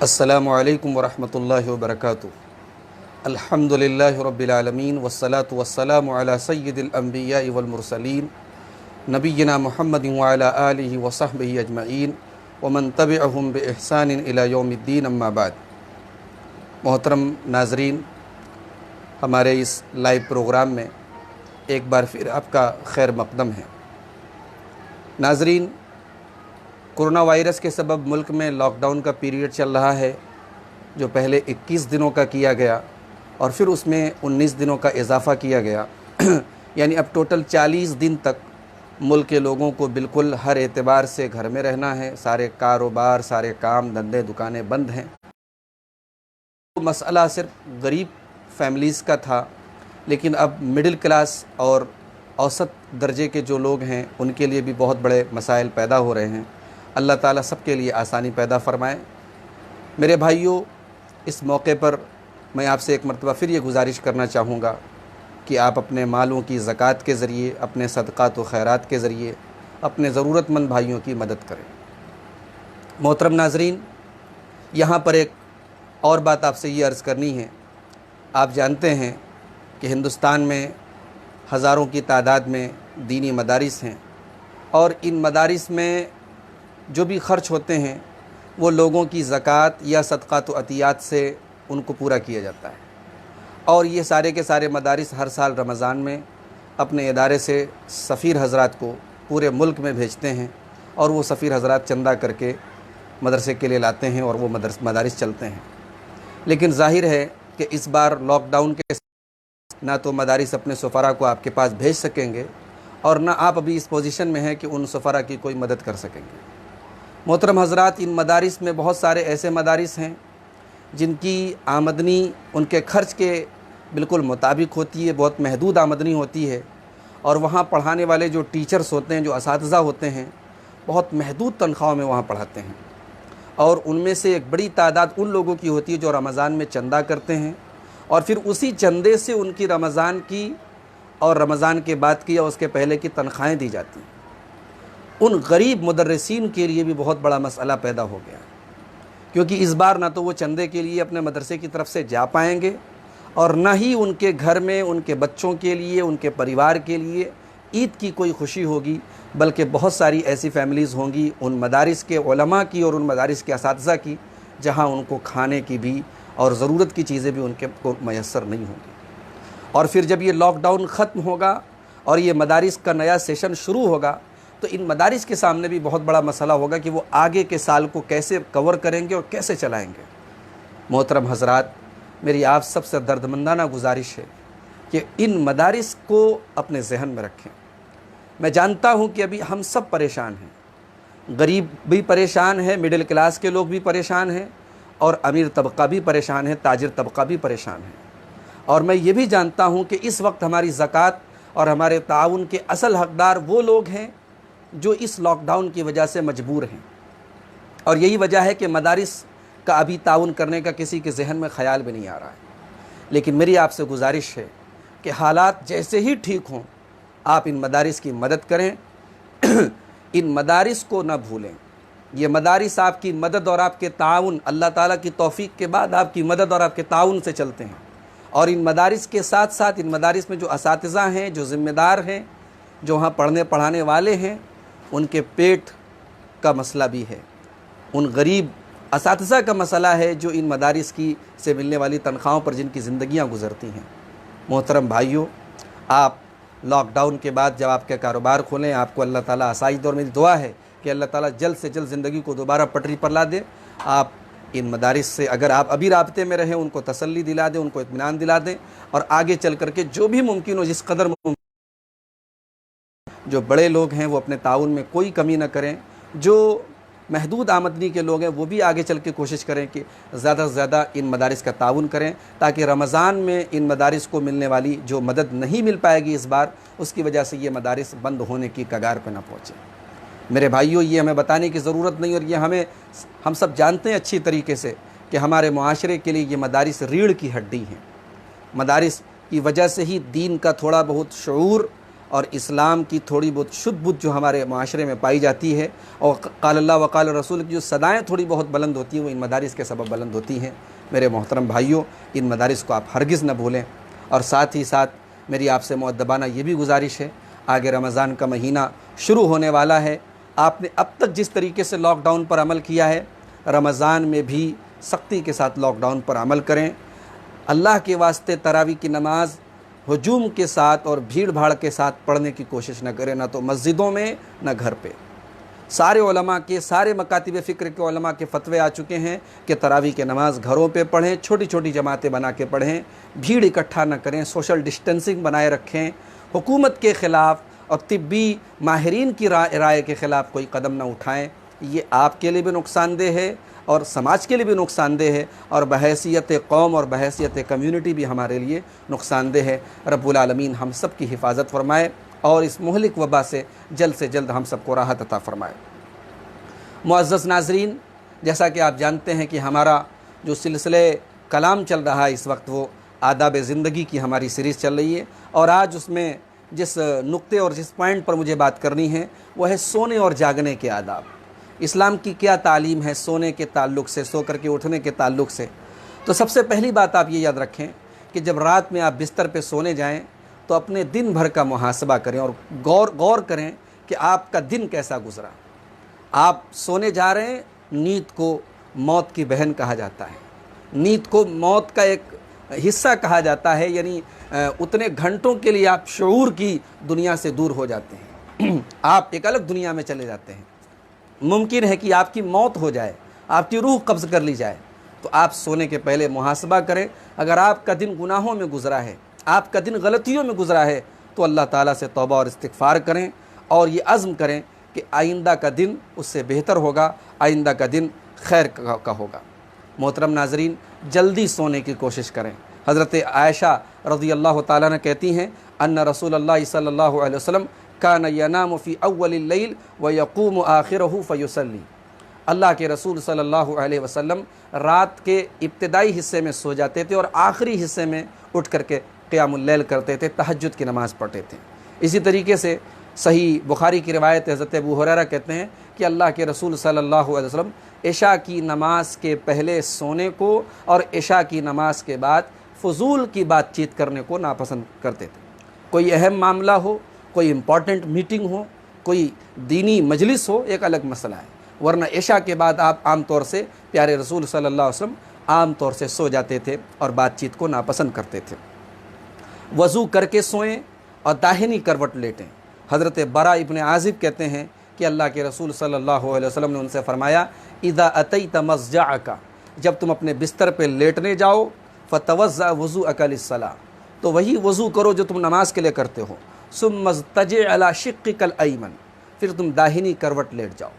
السلام علیکم ورحمۃ اللہ وبرکاتہ۔ الحمدللہ رب العالمین والصلاة والسلام علی سید الانبیاء والمرسلین نبینا محمد وعلی آلہ وصحبہ اجمعین ومن تبعہم بإحسان الی یوم الدین، اما بعد۔ محترم ناظرین، ہمارے اس لائیو پروگرام میں ایک بار پھر آپ کا خیر مقدم ہے۔ ناظرین، کورونا وائرس کے سبب ملک میں لاک ڈاؤن کا پیریڈ چل رہا ہے، جو پہلے 21 دنوں کا کیا گیا اور پھر اس میں 19 دنوں کا اضافہ کیا گیا یعنی اب ٹوٹل 40 دن تک ملک کے لوگوں کو بالکل ہر اعتبار سے گھر میں رہنا ہے۔ سارے کاروبار، سارے کام دھندے، دکانیں بند ہیں۔ مسئلہ صرف غریب فیملیز کا تھا، لیکن اب مڈل کلاس اور اوسط درجے کے جو لوگ ہیں ان کے لیے بھی بہت بڑے مسائل پیدا ہو رہے ہیں۔ اللہ تعالیٰ سب کے لیے آسانی پیدا فرمائے۔ میرے بھائیوں، اس موقع پر میں آپ سے ایک مرتبہ پھر یہ گزارش کرنا چاہوں گا کہ آپ اپنے مالوں کی زکوٰۃ کے ذریعے، اپنے صدقات و خیرات کے ذریعے اپنے ضرورت مند بھائیوں کی مدد کریں۔ محترم ناظرین، یہاں پر ایک اور بات آپ سے یہ عرض کرنی ہے۔ آپ جانتے ہیں کہ ہندوستان میں ہزاروں کی تعداد میں دینی مدارس ہیں، اور ان مدارس میں جو بھی خرچ ہوتے ہیں وہ لوگوں کی زکوٰۃ یا صدقات و عطیات سے ان کو پورا کیا جاتا ہے۔ اور یہ سارے کے سارے مدارس ہر سال رمضان میں اپنے ادارے سے سفیر حضرات کو پورے ملک میں بھیجتے ہیں، اور وہ سفیر حضرات چندہ کر کے مدرسے کے لیے لاتے ہیں اور وہ مدارس چلتے ہیں۔ لیکن ظاہر ہے کہ اس بار لاک ڈاؤن کے نہ تو مدارس اپنے سفراء کو آپ کے پاس بھیج سکیں گے، اور نہ آپ ابھی اس پوزیشن میں ہیں کہ ان سفراء کی کوئی مدد کر سکیں گے۔ محترم حضرات، ان مدارس میں بہت سارے ایسے مدارس ہیں جن کی آمدنی ان کے خرچ کے بالکل مطابق ہوتی ہے، بہت محدود آمدنی ہوتی ہے، اور وہاں پڑھانے والے جو ٹیچرز ہوتے ہیں، جو اساتذہ ہوتے ہیں، بہت محدود تنخواہوں میں وہاں پڑھاتے ہیں۔ اور ان میں سے ایک بڑی تعداد ان لوگوں کی ہوتی ہے جو رمضان میں چندہ کرتے ہیں، اور پھر اسی چندے سے ان کی رمضان کی اور رمضان کے بعد کی اور اس کے پہلے کی تنخواہیں دی جاتی ہیں۔ ان غریب مدرسین کے لیے بھی بہت بڑا مسئلہ پیدا ہو گیا، کیونکہ اس بار نہ تو وہ چندے کے لیے اپنے مدرسے کی طرف سے جا پائیں گے، اور نہ ہی ان کے گھر میں ان کے بچوں کے لیے، ان کے پریوار کے لیے عید کی کوئی خوشی ہوگی، بلکہ بہت ساری ایسی فیملیز ہوں گی ان مدارس کے علماء کی اور ان مدارس کے اساتذہ کی، جہاں ان کو کھانے کی بھی اور ضرورت کی چیزیں بھی ان کے کو میسر نہیں ہوں گی۔ اور پھر جب یہ لاک ڈاؤن ختم ہوگا اور یہ مدارس کا نیا سیشن شروع ہوگا، تو ان مدارس کے سامنے بھی بہت بڑا مسئلہ ہوگا کہ وہ آگے کے سال کو کیسے کور کریں گے اور کیسے چلائیں گے۔ محترم حضرات، میری آپ سب سے دردمندانہ گزارش ہے کہ ان مدارس کو اپنے ذہن میں رکھیں۔ میں جانتا ہوں کہ ابھی ہم سب پریشان ہیں، غریب بھی پریشان ہے، مڈل کلاس کے لوگ بھی پریشان ہیں، اور امیر طبقہ بھی پریشان ہے، تاجر طبقہ بھی پریشان ہے۔ اور میں یہ بھی جانتا ہوں کہ اس وقت ہماری زکوٰۃ اور ہمارے تعاون کے اصل حقدار وہ لوگ ہیں جو اس لاک ڈاؤن کی وجہ سے مجبور ہیں، اور یہی وجہ ہے کہ مدارس کا ابھی تعاون کرنے کا کسی کے ذہن میں خیال بھی نہیں آ رہا ہے۔ لیکن میری آپ سے گزارش ہے کہ حالات جیسے ہی ٹھیک ہوں، آپ ان مدارس کی مدد کریں، ان مدارس کو نہ بھولیں۔ یہ مدارس آپ کی مدد اور آپ کے تعاون، اللہ تعالیٰ کی توفیق کے بعد آپ کی مدد اور آپ کے تعاون سے چلتے ہیں۔ اور ان مدارس کے ساتھ ساتھ ان مدارس میں جو اساتذہ ہیں، جو ذمہ دار ہیں، جو وہاں پڑھانے والے ہیں، ان کے پیٹ کا مسئلہ بھی ہے، ان غریب اساتذہ کا مسئلہ ہے جو ان مدارس کی سے ملنے والی تنخواہوں پر جن کی زندگیاں گزرتی ہیں۔ محترم بھائیوں، آپ لاک ڈاؤن کے بعد جب آپ کے کاروبار کھولیں، آپ کو اللہ تعالیٰ آسائش دے، اور میری دعا ہے کہ اللہ تعالیٰ جلد سے جلد زندگی کو دوبارہ پٹری پر لا دے۔ آپ ان مدارس سے اگر آپ ابھی رابطے میں رہیں، ان کو تسلی دلا دیں، ان کو اطمینان دلا دیں، اور آگے چل کر کے جو بھی ممکن ہو، جس قدر ممکن، جو بڑے لوگ ہیں وہ اپنے تعاون میں کوئی کمی نہ کریں، جو محدود آمدنی کے لوگ ہیں وہ بھی آگے چل کے کوشش کریں کہ زیادہ سے زیادہ ان مدارس کا تعاون کریں، تاکہ رمضان میں ان مدارس کو ملنے والی جو مدد نہیں مل پائے گی اس بار، اس کی وجہ سے یہ مدارس بند ہونے کی کگار پہ نہ پہنچے۔ میرے بھائیوں، یہ ہمیں بتانے کی ضرورت نہیں، اور یہ ہم سب جانتے ہیں اچھی طریقے سے کہ ہمارے معاشرے کے لیے یہ مدارس ریڑھ کی ہڈی ہیں۔ مدارس کی وجہ سے ہی دین کا تھوڑا بہت شعور اور اسلام کی تھوڑی بہت شدھ بدھ جو ہمارے معاشرے میں پائی جاتی ہے، اور قال اللہ وقال رسول کی جو صدائیں تھوڑی بہت بلند ہوتی ہیں وہ ان مدارس کے سبب بلند ہوتی ہیں۔ میرے محترم بھائیوں، ان مدارس کو آپ ہرگز نہ بھولیں، اور ساتھ ہی ساتھ میری آپ سے مؤدبانہ یہ بھی گزارش ہے، آگے رمضان کا مہینہ شروع ہونے والا ہے۔ آپ نے اب تک جس طریقے سے لاک ڈاؤن پر عمل کیا ہے، رمضان میں بھی سختی کے ساتھ لاک ڈاؤن پر عمل کریں۔ اللہ کے واسطے تراویح کی نماز ہجوم کے ساتھ اور بھیڑ بھاڑ کے ساتھ پڑھنے کی کوشش نہ کریں، نہ تو مسجدوں میں نہ گھر پہ۔ سارے علماء کے، سارے مکاتب فکر کے علماء کے فتوے آ چکے ہیں کہ تراویح کی نماز گھروں پہ پڑھیں، چھوٹی چھوٹی جماعتیں بنا کے پڑھیں، بھیڑ اکٹھا نہ کریں، سوشل ڈسٹینسنگ بنائے رکھیں، حکومت کے خلاف اور طبی ماہرین کی رائے کے خلاف کوئی قدم نہ اٹھائیں۔ یہ آپ کے لیے بھی نقصان دہ ہے اور سماج کے لیے بھی نقصان دہ ہے، اور بحیثیت قوم اور بحیثیت کمیونٹی بھی ہمارے لیے نقصان دہ ہے۔ رب العالمین ہم سب کی حفاظت فرمائے اور اس مہلک وبا سے جلد ہم سب کو راحت عطا فرمائے۔ معزز ناظرین، جیسا کہ آپ جانتے ہیں کہ ہمارا جو سلسلہ کلام چل رہا ہے اس وقت، وہ آداب زندگی کی ہماری سیریز چل رہی ہے، اور آج اس میں جس نقطے اور جس پوائنٹ پر مجھے بات کرنی ہے وہ ہے سونے اور جاگنے کے آداب۔ اسلام کی کیا تعلیم ہے سونے کے تعلق سے، سو کر کے اٹھنے کے تعلق سے؟ تو سب سے پہلی بات آپ یہ یاد رکھیں کہ جب رات میں آپ بستر پہ سونے جائیں تو اپنے دن بھر کا محاسبہ کریں اور غور کریں کہ آپ کا دن کیسا گزرا۔ آپ سونے جا رہے ہیں، نیند کو موت کی بہن کہا جاتا ہے، نیند کو موت کا ایک حصہ کہا جاتا ہے، یعنی اتنے گھنٹوں کے لیے آپ شعور کی دنیا سے دور ہو جاتے ہیں، آپ ایک الگ دنیا میں چلے جاتے ہیں۔ ممکن ہے کہ آپ کی موت ہو جائے، آپ کی روح قبض کر لی جائے، تو آپ سونے کے پہلے محاسبہ کریں۔ اگر آپ کا دن گناہوں میں گزرا ہے، آپ کا دن غلطیوں میں گزرا ہے، تو اللہ تعالیٰ سے توبہ اور استغفار کریں اور یہ عزم کریں کہ آئندہ کا دن اس سے بہتر ہوگا، آئندہ کا دن خیر کا ہوگا۔ محترم ناظرین، جلدی سونے کی کوشش کریں۔ حضرت عائشہ رضی اللہ تعالیٰ نے کہتی ہیں ان رسول اللہ صلی اللہ علیہ وسلم کان ینام فی اول اللیل ویقوم آخرہ فیصلی۔ اللہ کے رسول صلی اللہ علیہ وسلم رات کے ابتدائی حصے میں سو جاتے تھے اور آخری حصے میں اٹھ کر کے قیام اللیل کرتے تھے، تہجد کی نماز پڑھتے تھے۔ اسی طریقے سے صحیح بخاری کی روایت حضرت ابو ہریرہ کہتے ہیں کہ اللہ کے رسول صلی اللہ علیہ وسلم عشاء کی نماز کے پہلے سونے کو اور عشاء کی نماز کے بعد فضول کی بات چیت کرنے کو ناپسند کرتے تھے۔ کوئی اہم معاملہ ہو، کوئی امپورٹنٹ میٹنگ ہو، کوئی دینی مجلس ہو، ایک الگ مسئلہ ہے، ورنہ عشاء کے بعد آپ عام طور سے پیارے رسول صلی اللہ علیہ وسلم عام طور سے سو جاتے تھے اور بات چیت کو ناپسند کرتے تھے۔ وضو کر کے سوئیں اور داہنی کروٹ لیٹیں۔ حضرت برا ابن عازب کہتے ہیں کہ اللہ کے رسول صلی اللہ علیہ وسلم نے ان سے فرمایا اذا اتیت مضجعک، جب تم اپنے بستر پہ لیٹنے جاؤ فتوضأ وضوءک للصلاۃ، تو وہی وضو کرو جو تم نماز کے لیے کرتے ہو، ثم اضطجع علی شقک الایمن، پھر تم داہنی کروٹ لیٹ جاؤ۔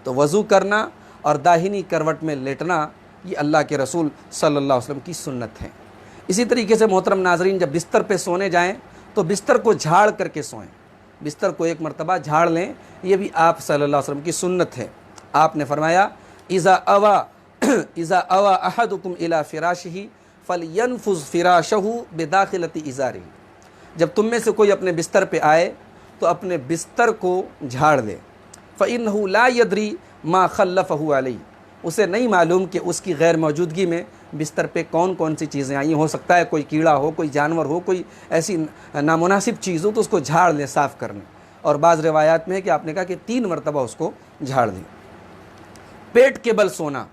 تو وضو کرنا اور داہنی کروٹ میں لیٹنا یہ اللہ کے رسول صلی اللہ علیہ وسلم کی سنت ہے۔ اسی طریقے سے محترم ناظرین، جب بستر پہ سونے جائیں تو بستر کو جھاڑ کر کے سوئیں، بستر کو ایک مرتبہ جھاڑ لیں، یہ بھی آپ صلی اللہ علیہ وسلم کی سنت ہے۔ آپ نے فرمایا اذا اوى احدکم الى فراشہ فلینفض فراشہ بداخلۃ ازارہ، جب تم میں سے کوئی اپنے بستر پہ آئے تو اپنے بستر کو جھاڑ دے، فإنہ لا یدری ما خلفہ علیہ، اسے نہیں معلوم کہ اس کی غیر موجودگی میں بستر پہ کون کون سی چیزیں آئیں، ہو سکتا ہے کوئی کیڑا ہو، کوئی جانور ہو، کوئی ایسی نامناسب چیز ہو، تو اس کو جھاڑ لیں، صاف کر لیں۔ اور بعض روایات میں ہے کہ آپ نے کہا کہ 3 مرتبہ اس کو جھاڑ دیں۔ پیٹ کے بل سونا،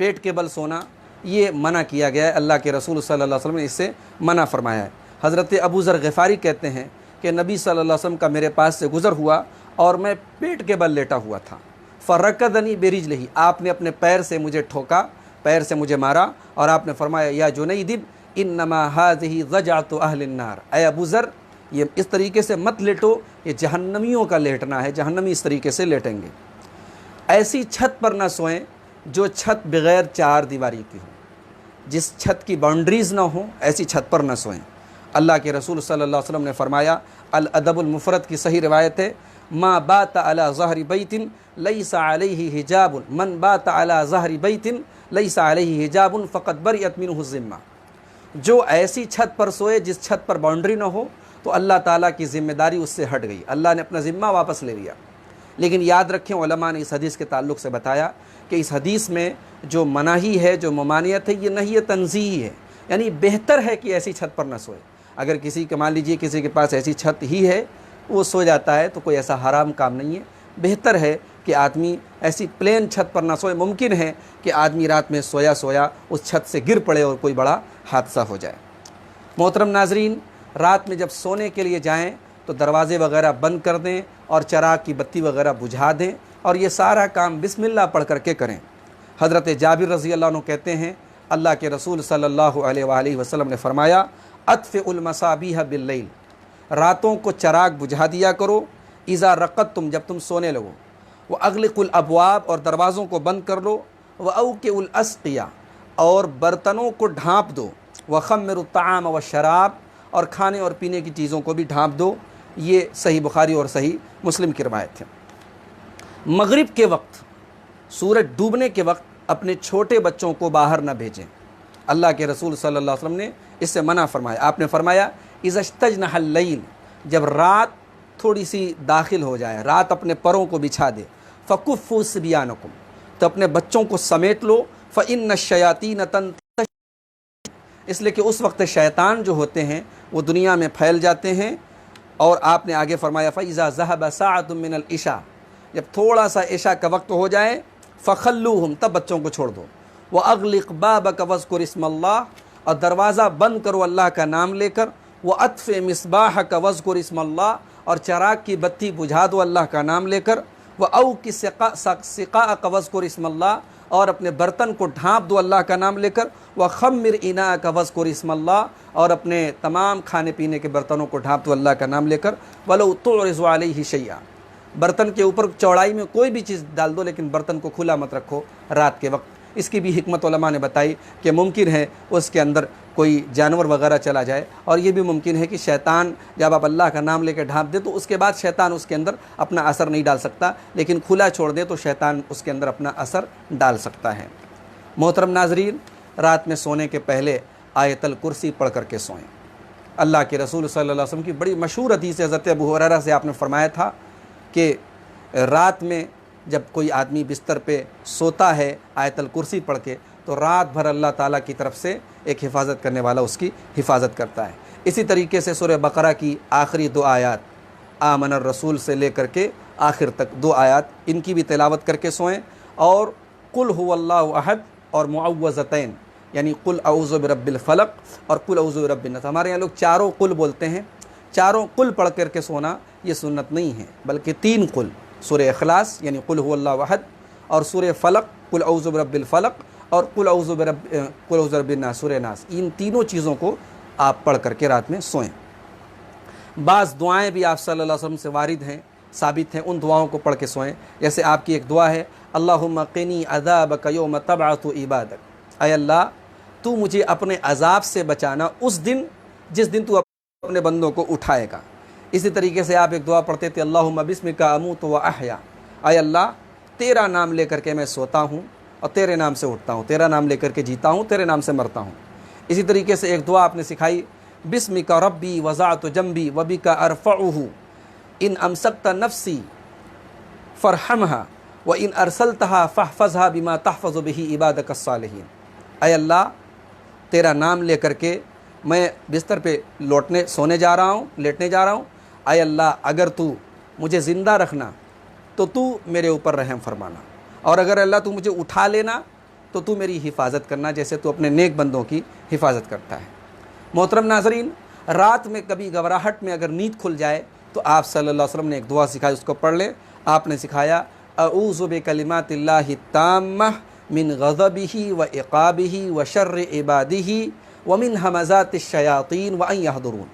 پیٹ کے بل سونا یہ منع کیا گیا ہے، اللہ کے رسول صلی اللہ علیہ وسلم نے اس سے منع فرمایا ہے۔ حضرت ابو ذر غفاری کہتے ہیں کہ نبی صلی اللہ علیہ وسلم کا میرے پاس سے گزر ہوا اور میں پیٹ کے بل لیٹا ہوا تھا، فرکضنی برجلہ، آپ نے اپنے پیر سے مجھے ٹھوکا، پیر سے مجھے مارا، اور آپ نے فرمایا یا جنیدب انما ھذہ ضجعۃ اہل النار، اے ابو ذر یہ اس طریقے سے مت لیٹو، یہ جہنمیوں کا لیٹنا ہے، جہنمی اس طریقے سے لیٹیں گے۔ ایسی چھت پر نہ سوئیں جو چھت بغیر 4 دیواری کی ہو، جس چھت کی باؤنڈریز نہ ہوں ایسی چھت پر نہ سوئیں۔ اللہ کے رسول صلی اللہ علیہ وسلم نے فرمایا، الادب المفرد کی صحیح روایت ہے، ما بات علی ظہر بیت لیس علیہ حجاب، من بات علی ظہر بیت لیس علیہ حجاب فقد برئت منہ الذمہ، جو ایسی چھت پر سوئے جس چھت پر باؤنڈری نہ ہو، تو اللہ تعالیٰ کی ذمہ داری اس سے ہٹ گئی، اللہ نے اپنا ذمہ واپس لے لیا۔ لیکن یاد رکھیں، علماء نے اس حدیث کے تعلق سے بتایا کہ اس حدیث میں جو مناہی ہے، جو ممانعت ہے، یہ نہی تنزیہی ہے، یعنی بہتر ہے کہ ایسی چھت پر نہ سوئے۔ اگر کسی کے مان لیجیے کسی کے پاس ایسی چھت ہی ہے، وہ سو جاتا ہے، تو کوئی ایسا حرام کام نہیں ہے، بہتر ہے کہ آدمی ایسی پلین چھت پر نہ سوئے۔ ممکن ہے کہ آدمی رات میں سویا سویا اس چھت سے گر پڑے اور کوئی بڑا حادثہ ہو جائے۔ محترم ناظرین، رات میں جب سونے کے لیے جائیں تو دروازے وغیرہ بند کر دیں اور چراغ کی بتی وغیرہ بجھا دیں، اور یہ سارا کام بسم اللہ پڑھ کر کے کریں۔ حضرت جابر رضی اللہ عنہ کہتے ہیں، اللہ کے رسول صلی اللہ علیہ وآلہ وسلم نے فرمایا، اطفئوا المصابیح باللیل، راتوں کو چراغ بجھا دیا کرو، اذا رقدتم، جب تم سونے لگو، واغلقوا الابواب، اور دروازوں کو بند کر لو، واوکئوا الاسقیہ، اور برتنوں کو ڈھانپ دو، وخمروا الطعام والشراب، اور کھانے اور پینے کی چیزوں کو بھی ڈھانپ دو۔ یہ صحیح بخاری اور صحیح مسلم کی روایت ہے۔ مغرب کے وقت، سورج ڈوبنے کے وقت اپنے چھوٹے بچوں کو باہر نہ بھیجیں۔ اللہ کے رسول صلی اللہ علیہ وسلم نے اس سے منع فرمایا۔ آپ نے فرمایا، اذا استجنح اللیل، جب رات تھوڑی سی داخل ہو جائے، رات اپنے پروں کو بچھا دے، فکفوا صبیانکم، تو اپنے بچوں کو سمیٹ لو، فإن الشیاطین تنتشر، اس لیے کہ اس وقت شیطان جو ہوتے ہیں وہ دنیا میں پھیل جاتے ہیں۔ اور آپ نے آگے فرمایا، فإذا ذهب ساعة من العشاء، جب تھوڑا سا عشاء کا وقت ہو جائے، فخلوہم، تب بچوں کو چھوڑ دو، وأغلق بابک واذکر اسم اللہ، اور دروازہ بند کرو اللہ کا نام لے کر، وأطفئ مصباحک واذکر اسم اللہ، اور چراغ کی بتی بجھا دو اللہ کا نام لے کر، وأوقِ سقاءک واذکر اسم اللہ، اور اپنے برتن کو ڈھانپ دو اللہ کا نام لے کر، وخمر اناءک واذکر اسم اللہ، اور اپنے تمام کھانے پینے کے برتنوں کو ڈھانپ دو اللہ کا نام لے کر، ولو تعرض علیہ شیئا، برتن کے اوپر چوڑائی میں کوئی بھی چیز ڈال دو، لیکن برتن کو کھلا مت رکھو رات کے وقت۔ اس کی بھی حکمت علماء نے بتائی کہ ممکن ہے اس کے اندر کوئی جانور وغیرہ چلا جائے، اور یہ بھی ممکن ہے کہ شیطان جب آپ اللہ کا نام لے کے ڈھانپ دے تو اس کے بعد شیطان اس کے اندر اپنا اثر نہیں ڈال سکتا، لیکن کھلا چھوڑ دے تو شیطان اس کے اندر اپنا اثر ڈال سکتا ہے۔ محترم ناظرین، رات میں سونے کے پہلے آیت الکرسی پڑھ کر کے سوئیں۔ اللہ کے رسول صلی اللہ علیہ وسلم کی بڑی مشہور حدیث حضرت ابو ہریرہ سے آپ نے فرمایا تھا کہ رات میں جب کوئی آدمی بستر پہ سوتا ہے آیت الکرسی پڑھ کے، تو رات بھر اللہ تعالیٰ کی طرف سے ایک حفاظت کرنے والا اس کی حفاظت کرتا ہے۔ اسی طریقے سے سورہ بقرہ کی آخری 2 آیات، آمن الرسول سے لے کر کے آخر تک 2 آیات، ان کی بھی تلاوت کر کے سوئیں، اور قل هو اللہ احد اور معوذتین، یعنی قل اعوذ برب الفلق اور قل اعوذ برب الناس۔ ہمارے یہاں لوگ چاروں قل بولتے ہیں، چاروں قل پڑھ کر کے سونا یہ سنت نہیں ہے، بلکہ 3 قل، سورہ اخلاص یعنی قل هو اللہ احد، اور سورہ فلق قل اعوذ برب الفلق، اور قل اعوذ برب الناس سورہ ناس، ان تینوں چیزوں کو آپ پڑھ کر کے رات میں سوئیں۔ بعض دعائیں بھی آپ صلی اللہ علیہ وسلم سے وارد ہیں، ثابت ہیں، ان دعاؤں کو پڑھ کے سوئیں۔ جیسے آپ کی ایک دعا ہے، اللہم قنی عذابک یوم تبعث عبادک، اے اللہ تو مجھے اپنے عذاب سے بچانا اس دن جس دن تو اپنے بندوں کو اٹھائے گا۔ اسی طریقے سے آپ ایک دعا پڑھتے تھے، اللہم بسمک اموت و احیا، اے اللہ تیرا نام لے کر کے میں سوتا ہوں اور تیرے نام سے اٹھتا ہوں، تیرا نام لے کر کے جیتا ہوں، تیرے نام سے مرتا ہوں۔ اسی طریقے سے ایک دعا آپ نے سکھائی، بسمک ربی وضعت جنبی وبک ارفعہ، ان امسکت نفسی فرحمہا وان ارسلتہا فاحفظہا بما تحفظ بہ عبادک الصالحین، اے اللہ تیرا نام لے کر کے میں بستر پہ لیٹنے جا رہا ہوں، اے اللہ اگر تو مجھے زندہ رکھنا تو تو میرے اوپر رحم فرمانا، اور اگر اللہ تو مجھے اٹھا لینا تو تو میری حفاظت کرنا، جیسے تو اپنے نیک بندوں کی حفاظت کرتا ہے۔ محترم ناظرین، رات میں کبھی گھبراہٹ میں اگر نیند کھل جائے تو آپ صلی اللہ علیہ وسلم نے ایک دعا سکھائی، اس کو پڑھ لیں۔ آپ نے سکھایا، اعوذ بکلمات اللہ التامہ من غضبہ و عقابہ و شر عبادہ ومن ہمزات الشیاطین وان یحضرون۔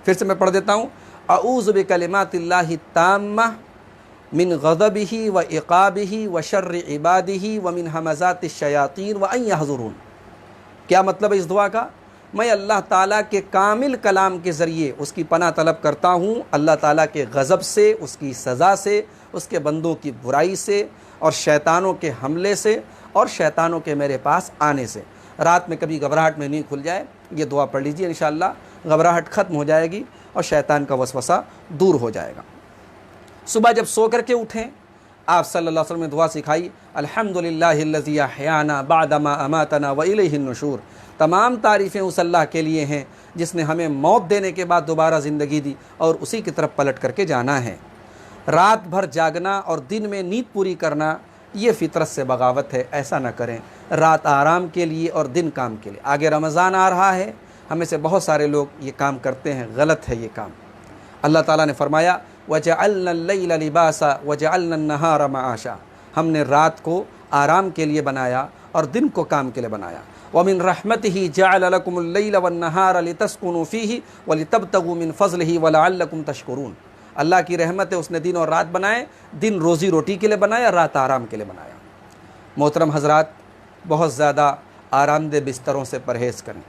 پھر سے میں پڑھ دیتا ہوں، اعوذ بکلمات اللہ التامہ من غضبہ و عقابہ و شر عبادہ ومن ہمزات الشیاطین وان یحضرون۔ کیا مطلب ہے اس دعا کا؟ میں اللہ تعالیٰ کے کامل کلام کے ذریعے اس کی پناہ طلب کرتا ہوں اللہ تعالیٰ کے غضب سے، اس کی سزا سے، اس کے بندوں کی برائی سے، اور شیطانوں کے حملے سے، اور شیطانوں کے میرے پاس آنے سے۔ رات میں کبھی گھبراہٹ میں نیند کھل جائے، یہ دعا پڑھ لیجیے، انشاءاللہ گھبراہٹ ختم ہو جائے گی اور شیطان کا وسوسہ دور ہو جائے گا۔ صبح جب سو کر کے اٹھیں، آپ صلی اللہ علیہ وسلم نے دعا سکھائی، الحمدللہ الذی احیانا بعد ما اماتنا والیہ النشور۔ تمام تعریفیں اس اللہ کے لیے ہیں جس نے ہمیں موت دینے کے بعد دوبارہ زندگی دی اور اسی کی طرف پلٹ کر کے جانا ہے۔ رات بھر جاگنا اور دن میں نیند پوری کرنا یہ فطرت سے بغاوت ہے، ایسا نہ کریں۔ رات آرام کے لیے اور دن کام کے لیے۔ آگے رمضان آ رہا ہے، ہمیں سے بہت سارے لوگ یہ کام کرتے ہیں، غلط ہے یہ کام۔ اللہ تعالیٰ نے فرمایا وَجَعَلْنَا اللَّيْلَ لِبَاسًا وَجَعَلْنَا النَّهَارَ مَعَاشًا، ہم نے رات کو آرام کے لیے بنایا اور دن کو کام کے لیے بنایا۔ وَمِن رَحْمَتِهِ جَعَلَ لَكُمُ اللَّيْلَ وَالنَّهَارَ لِتَسْكُنُوا فِيهِ وَلِتَبْتَغُوا مِن فَضْلِهِ وَلَعَلَّكُمْ تَشْكُرُونَ۔ اللہ کی رحمت ہے، اس نے دن اور رات بنائے، دن روزی روٹی کے لیے بنایا، رات آرام کے لیے بنایا۔ محترم حضرات، بہت زیادہ آرام دہ بستروں سے پرہیز کریں،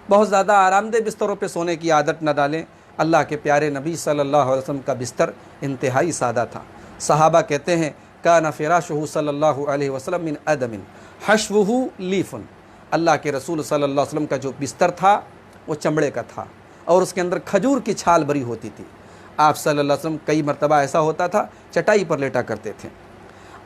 بہت زیادہ آرام دہ بستروں پہ سونے کی عادت نہ ڈالیں۔ اللہ کے پیارے نبی صلی اللہ علیہ وسلم کا بستر انتہائی سادہ تھا۔ صحابہ کہتے ہیں کان فراشہ صلی اللہ علیہ وسلم من ادم حشوہ لیف، اللہ کے رسول صلی اللہ علیہ وسلم کا جو بستر تھا وہ چمڑے کا تھا اور اس کے اندر کھجور کی چھال بھری ہوتی تھی۔ آپ صلی اللہ علیہ وسلم کئی مرتبہ ایسا ہوتا تھا چٹائی پر لیٹا کرتے تھے۔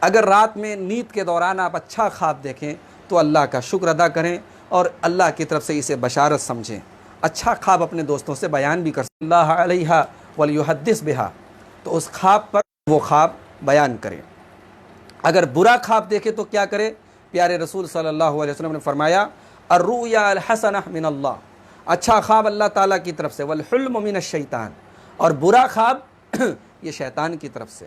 اگر رات میں نیند کے دوران آپ اچھا خواب دیکھیں تو اللہ کا شکر ادا کریں اور اللہ کی طرف سے اسے بشارت سمجھیں۔ اچھا خواب اپنے دوستوں سے بیان بھی کر اللہ علیہ ولیحدث بہا، تو اس خواب پر وہ خواب بیان کریں۔ اگر برا خواب دیکھے تو کیا کرے؟ پیارے رسول صلی اللہ علیہ وسلم نے فرمایا الرؤیا الحسنہ من اللہ، اچھا خواب اللہ تعالیٰ کی طرف سے، والحلم من الشیطان، اور برا خواب یہ شیطان کی طرف سے۔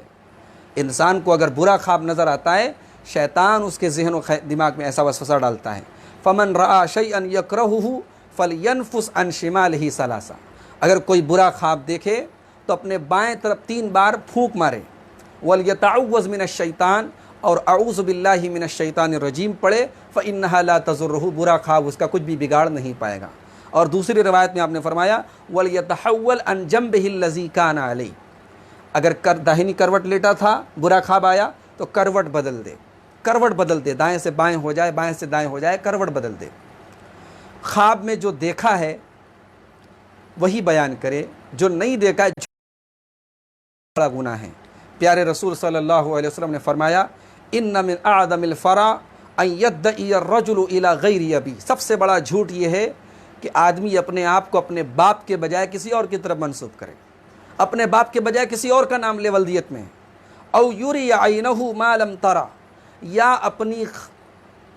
انسان کو اگر برا خواب نظر آتا ہے، شیطان اس کے ذہن و دماغ میں ایسا وسوسہ ڈالتا ہے، فمن رآ شیئا یکرہہ فلینفس عن شمالہ ثلاثا، اگر کوئی برا خواب دیکھے تو اپنے بائیں طرف 3 بار پھونک مارے، ولیتعوذ من الشیطان، اور اعوذ باللہ من الشیطان الرجیم پڑھے، فانہا لا تضرہ، برا خواب اس کا کچھ بھی بگاڑ نہیں پائے گا۔ اور دوسری روایت میں آپ نے فرمایا ولیتحول عن جنبہ الذی کان علیہ، اگر داہنی کروٹ لیٹا تھا برا خواب آیا تو کروٹ بدل دے، کروٹ بدل دے، دائیں سے بائیں ہو جائے، بائیں سے دائیں ہو جائے، کروٹ بدل دے۔ خواب میں جو دیکھا ہے وہی بیان کرے، جو نہیں دیکھا ہے بڑا گناہ ہے۔ پیارے رسول صلی اللہ علیہ وسلم نے فرمایا ان من اعظم الفرا ان يدعي الرجل الى غیر ابی، سب سے بڑا جھوٹ یہ ہے کہ آدمی اپنے آپ کو اپنے باپ کے بجائے کسی اور کی طرف منسوب کرے، اپنے باپ کے بجائے کسی اور کا نام لے ولدیت میں، او یری عینہ ما لم ترى، یا اپنی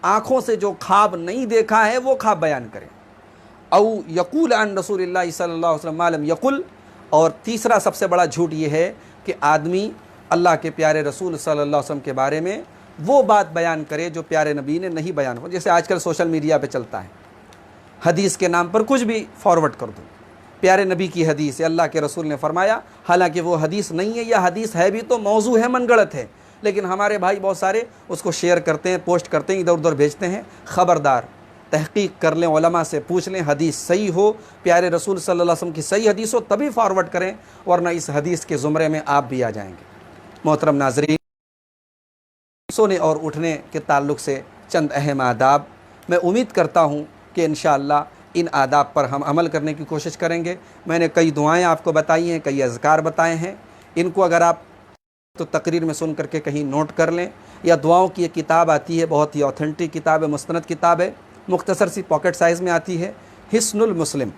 آنکھوں سے جو خواب نہیں دیکھا ہے وہ خواب بیان کرے، او یقول عن رسول اللہ صلی اللہ علیہ وسلم ما لم یقل، اور تیسرا سب سے بڑا جھوٹ یہ ہے کہ آدمی اللہ کے پیارے رسول صلی اللہ علیہ وسلم کے بارے میں وہ بات بیان کرے جو پیارے نبی نے نہیں بیان ہو، جیسے آج کل سوشل میڈیا پہ چلتا ہے، حدیث کے نام پر کچھ بھی فارورڈ کر دو، پیارے نبی کی حدیث ہے، اللہ کے رسول نے فرمایا، حالانکہ وہ حدیث نہیں ہے، یا حدیث ہے بھی تو موضوع ہے، من گڑت ہے، لیکن ہمارے بھائی بہت سارے اس کو شیئر کرتے ہیں، پوسٹ کرتے ہیں، ادھر ادھر بھیجتے ہیں۔ خبردار، تحقیق کر لیں، علماء سے پوچھ لیں، حدیث صحیح ہو، پیارے رسول صلی اللہ علیہ وسلم کی صحیح حدیث ہو تبھی فارورڈ کریں، ورنہ اس حدیث کے زمرے میں آپ بھی آ جائیں گے۔ محترم ناظرین، سونے اور اٹھنے کے تعلق سے چند اہم آداب، میں امید کرتا ہوں کہ انشاءاللہ ان آداب پر ہم عمل کرنے کی کوشش کریں گے۔ میں نے کئی دعائیں آپ کو بتائی ہیں، کئی اذکار بتائے ہیں، ان کو اگر آپ تو تقریر میں سن کر کے کہیں نوٹ کر لیں، یا دعاؤں کی ایک کتاب آتی ہے، بہت ہی اوتھینٹک کتاب ہے، مستند کتاب ہے، مختصر سی پاکٹ سائز میں آتی ہے، حصن المسلم،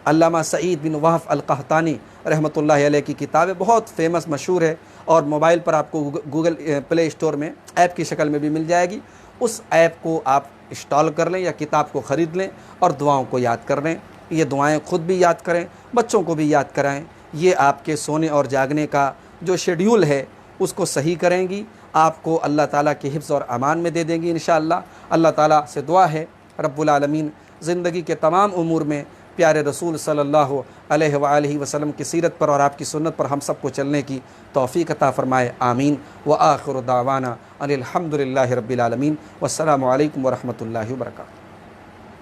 علامہ سعید بن وہف القحطانی رحمۃ اللہ علیہ کی کتاب ہے، بہت فیمس مشہور ہے، اور موبائل پر آپ کو گوگل پلے اسٹور میں ایپ کی شکل میں بھی مل جائے گی، اس ایپ کو آپ انسٹال کر لیں یا کتاب کو خرید لیں اور دعاؤں کو یاد کر لیں۔ یہ دعائیں خود بھی یاد کریں، بچوں کو بھی یاد کرائیں، یہ آپ کے سونے اور جاگنے کا جو شیڈیول ہے اس کو صحیح کریں گی، آپ کو اللہ تعالیٰ کے حفظ اور امان میں دے دیں گی انشاءاللہ۔ اللہ تعالیٰ سے دعا ہے رب العالمین زندگی کے تمام امور میں پیارے رسول صلی اللہ علیہ وآلہ وسلم کی سیرت پر اور آپ کی سنت پر ہم سب کو چلنے کی توفیق عطا فرمائے، آمین۔ وآخر دعوانا ان الحمد للہ رب العالمین، والسلام علیکم ورحمۃ اللہ وبرکاتہ۔